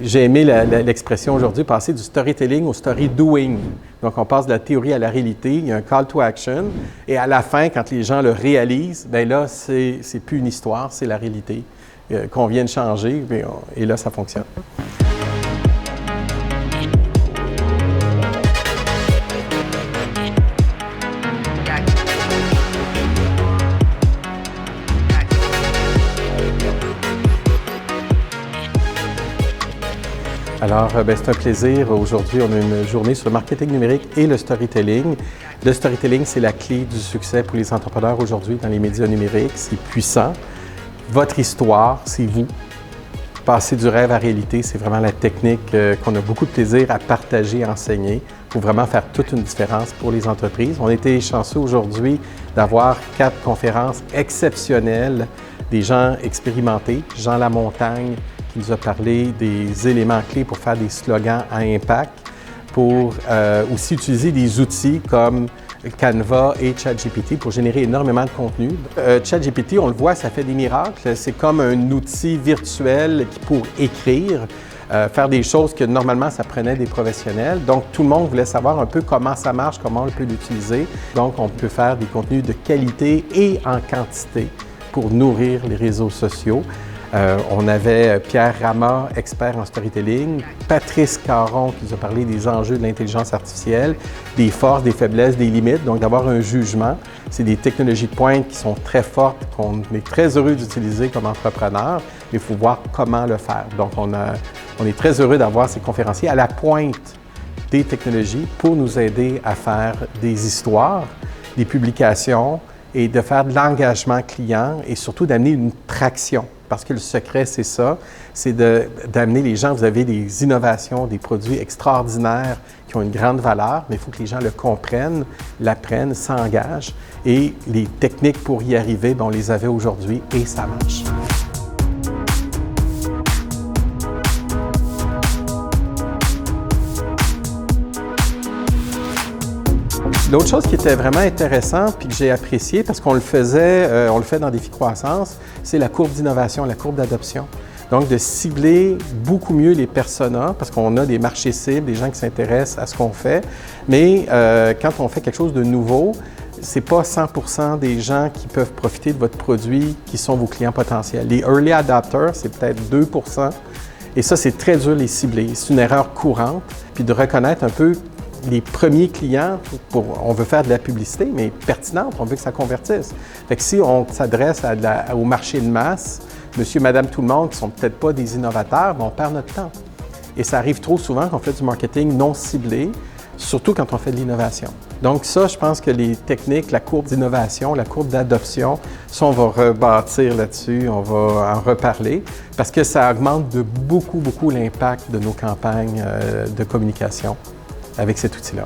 J'ai aimé l'expression aujourd'hui, passer du storytelling au story doing. Donc, on passe de la théorie à la réalité, il y a un call to action, et à la fin, quand les gens le réalisent, bien là, c'est plus une histoire, c'est la réalité qu'on vient de changer, et là, ça fonctionne. Alors, c'est un plaisir. Aujourd'hui, on a une journée sur le marketing numérique et le storytelling. Le storytelling, c'est la clé du succès pour les entrepreneurs aujourd'hui dans les médias numériques. C'est puissant. Votre histoire, c'est vous. Passer du rêve à la réalité, c'est vraiment la technique qu'on a beaucoup de plaisir à partager, à enseigner pour vraiment faire toute une différence pour les entreprises. On a été chanceux aujourd'hui d'avoir 4 conférences exceptionnelles, des gens expérimentés. Jean Lamontagne, qui nous a parlé des éléments clés pour faire des slogans à impact, pour aussi utiliser des outils comme Canva et ChatGPT pour générer énormément de contenu. ChatGPT, on le voit, ça fait des miracles. C'est comme un outil virtuel pour écrire, faire des choses que normalement ça prenait des professionnels. Donc tout le monde voulait savoir un peu comment ça marche, comment on peut l'utiliser. Donc on peut faire des contenus de qualité et en quantité pour nourrir les réseaux sociaux. On avait Pierre Rama, expert en storytelling, Patrice Caron qui nous a parlé des enjeux de l'intelligence artificielle, des forces, des faiblesses, des limites, donc d'avoir un jugement. C'est des technologies de pointe qui sont très fortes, qu'on est très heureux d'utiliser comme entrepreneur, mais il faut voir comment le faire. Donc on est très heureux d'avoir ces conférenciers à la pointe des technologies pour nous aider à faire des histoires, des publications et de faire de l'engagement client et surtout d'amener une traction. Parce que le secret, c'est ça, c'est d'amener les gens, vous avez des innovations, des produits extraordinaires qui ont une grande valeur, mais il faut que les gens le comprennent, l'apprennent, s'engagent. Et les techniques pour y arriver, on les avait aujourd'hui et ça marche. L'autre chose qui était vraiment intéressante puis que j'ai apprécié parce qu'on le faisait, on le fait dans Défi Croissance, c'est la courbe d'innovation, la courbe d'adoption. Donc, de cibler beaucoup mieux les personas parce qu'on a des marchés cibles, des gens qui s'intéressent à ce qu'on fait. Mais quand on fait quelque chose de nouveau, c'est pas 100% des gens qui peuvent profiter de votre produit qui sont vos clients potentiels. Les early adopters, c'est peut-être 2%. Et ça, c'est très dur de les cibler. C'est une erreur courante. Puis de reconnaître un peu les premiers clients, on veut faire de la publicité, mais pertinente, on veut que ça convertisse. Fait que si on s'adresse au marché de masse, monsieur, madame, tout le monde, qui ne sont peut-être pas des innovateurs, on perd notre temps. Et ça arrive trop souvent qu'on fait du marketing non ciblé, surtout quand on fait de l'innovation. Donc ça, je pense que les techniques, la courbe d'innovation, la courbe d'adoption, ça, on va rebâtir là-dessus, on va en reparler, parce que ça augmente de beaucoup l'impact de nos campagnes de communication avec cet outil-là.